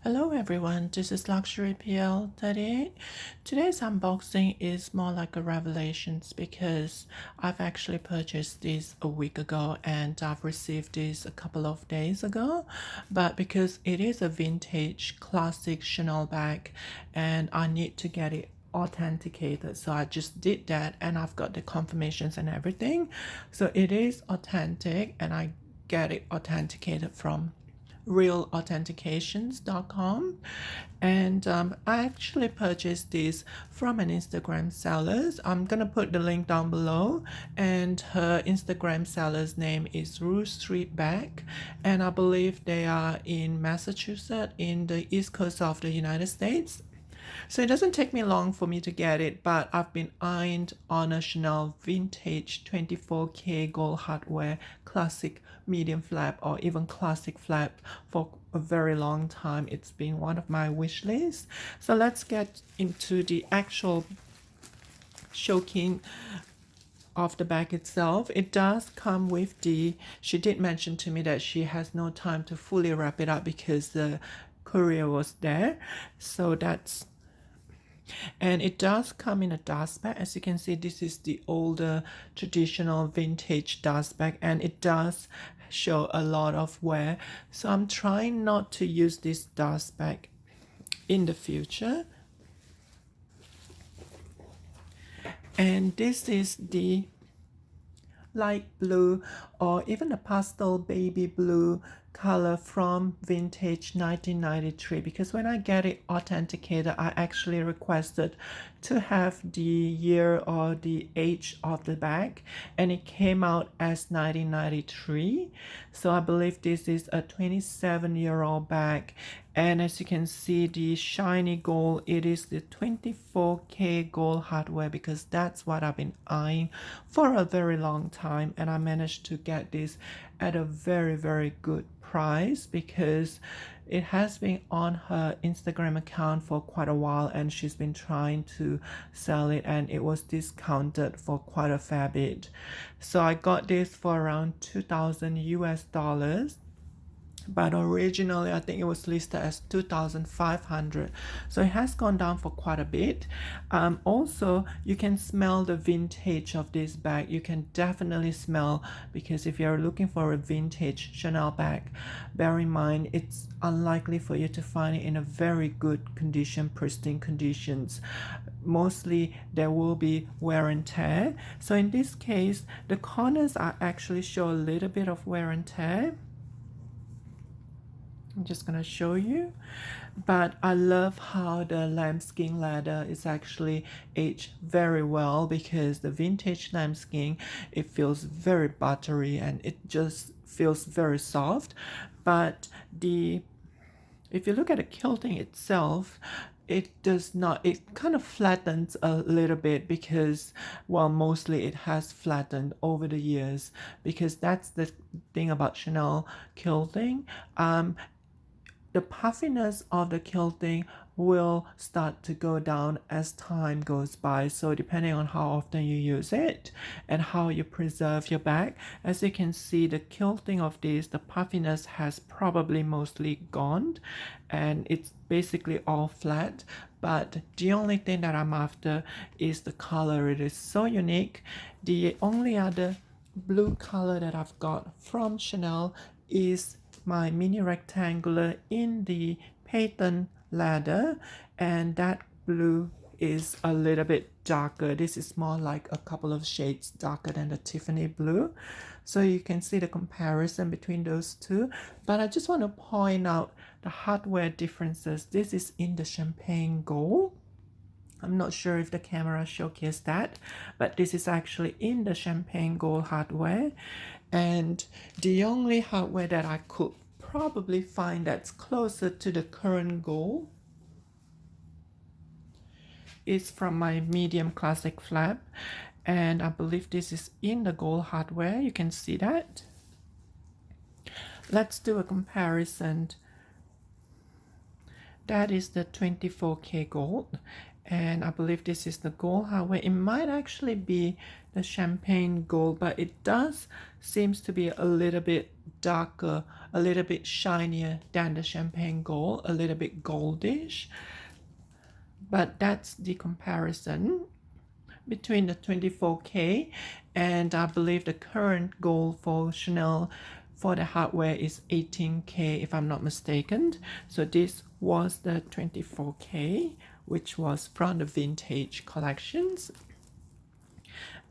Hello everyone, this is Luxury PL38. Today's unboxing is more like a revelations because I've actually purchased this a week ago and I've received this a couple of days ago. But because it is a vintage classic Chanel bag and I need to get it authenticated, so I just did that and I've got the confirmations and everything. So it is authentic and I get it authenticated from realauthentications.com, and I actually purchased this from an Instagram seller. I'm gonna put the link down below, and her Instagram seller's name is ruestreetbags, and I believe they are in Massachusetts in the east coast of the United States. So it doesn't take me long for me to get it, but I've been eyeing on a Chanel vintage 24K gold hardware classic medium flap or even classic flap for a very long time. It's been one of my wish lists. So let's get into the actual showcase of the bag itself. It does come with she did mention to me that she has no time to fully wrap it up because the courier was there. So that's and it does come in a dust bag. As you can see, this is the older traditional vintage dust bag, and it does show a lot of wear. So I'm trying not to use this dust bag in the future. And this is the light blue or even a pastel baby blue color from vintage 1993, because when I get it authenticated I actually requested to have the year or the age of the bag, and it came out as 1993. So I believe this is a 27-year-old bag, and as you can see the shiny gold, it is the 24K gold hardware because that's what I've been eyeing for a very long time, and I managed to get this at a very good price because it has been on her Instagram account for quite a while and she's been trying to sell it, and it was discounted for quite a fair bit. So I got this for around 2,000 US dollars, but originally I think it was listed as 2,500, so it has gone down for quite a bit. Also, you can smell the vintage of this bag. You can definitely smell, because if you're looking for a vintage Chanel bag, bear in mind it's unlikely for you to find it in a very good condition, pristine conditions. Mostly there will be wear and tear. So in this case the corners are actually show a little bit of wear and tear. I'm just gonna show you, but I love how the lambskin leather is actually aged very well, because the vintage lambskin, it feels very buttery and it just feels very soft. But if you look at the quilting itself, it does not, it kind of flattens a little bit because, well, mostly it has flattened over the years, because that's the thing about Chanel quilting. The puffiness of the quilting will start to go down as time goes by. So depending on how often you use it and how you preserve your bag, as you can see, the quilting of this, the puffiness has probably mostly gone and it's basically all flat. But the only thing that I'm after is the color. It is so unique. The only other blue color that I've got from Chanel is my mini rectangular in the patent leather, and that blue is a little bit darker. This is more like a couple of shades darker than the Tiffany blue, so you can see the comparison between those two. But I just want to point out the hardware differences. This is in the champagne gold. I'm not sure if the camera showcased that, but this is actually in the champagne gold hardware. And the only hardware that I could probably find that's closer to the current gold is from my medium classic flap, and I believe this is in the gold hardware. You can see that. Let's do a comparison. That is the 24K gold, And I believe this is the gold hardware. It might actually be the champagne gold, but it does seems to be a little bit darker, a little bit shinier than the champagne gold, a little bit goldish. But that's the comparison between the 24K and I believe the current goal for Chanel for the hardware is 18K if I'm not mistaken. So this was the 24K, which was from the vintage collections.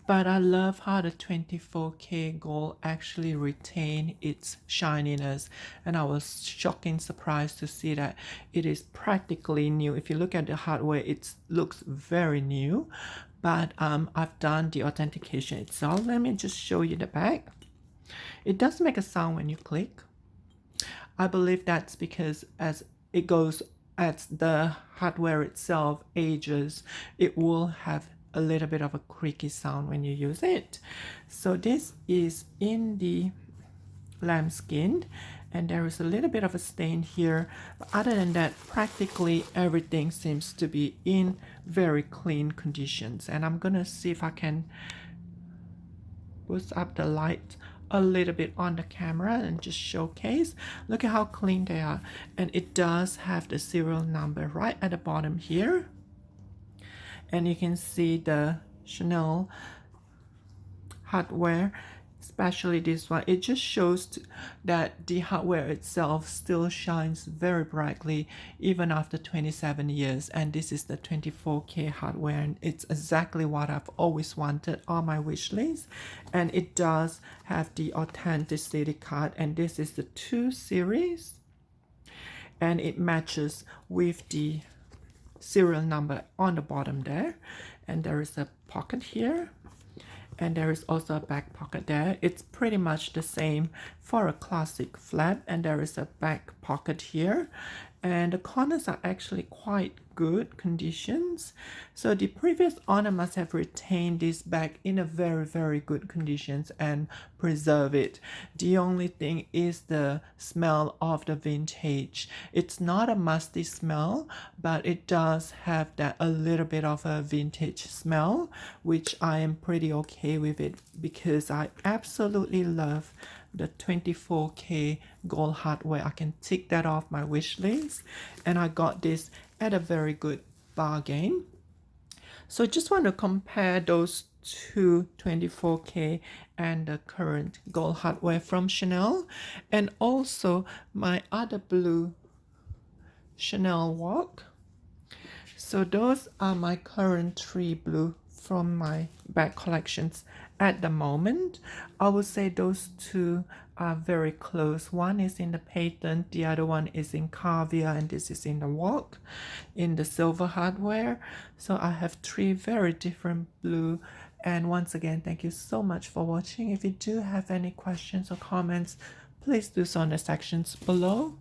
But I love how the 24K gold actually retain its shininess, and I was shocking surprised to see that it is practically new. If you look at the hardware, it looks very new, but I've done the authentication itself. Let me just show you the back. It does make a sound when you click. I believe that's because as it goes, as the hardware itself ages, it will have a little bit of a creaky sound when you use it. So this is in the lambskin, and there is a little bit of a stain here, but other than that, practically everything seems to be in very clean conditions. And I'm gonna see if I can boost up the light a little bit on the camera and just showcase. Look at how clean they are, and it does have the serial number right at the bottom here, and you can see the Chanel hardware, especially this one. It just shows that the hardware itself still shines very brightly even after 27 years. And this is the 24K hardware, and it's exactly what I've always wanted on my wish list. And it does have the authenticity card, and this is the 2 series, and it matches with the serial number on the bottom there. And there is a pocket here, and there is also a back pocket there. It's pretty much the same for a classic flap, and there is a back pocket here, and the corners are actually quite good conditions. So the previous owner must have retained this bag in a very good conditions and preserve it. The only thing is the smell of the vintage. It's not a musty smell, but it does have that a little bit of a vintage smell, which I am pretty okay with it because I absolutely love the 24K gold hardware. I can tick that off my wish list, and I got this at a very good bargain. So just want to compare those two 24K and the current gold hardware from Chanel, and also my other blue Chanel watch. So those are my current 3 blue from my bag collections at the moment. I would say those 2 are very close. One is in the patent, the other one is in caviar, and this is in the walk in the silver hardware. So I have 3 very different blue. And once again, thank you so much for watching. If you do have any questions or comments, please do so in the sections below.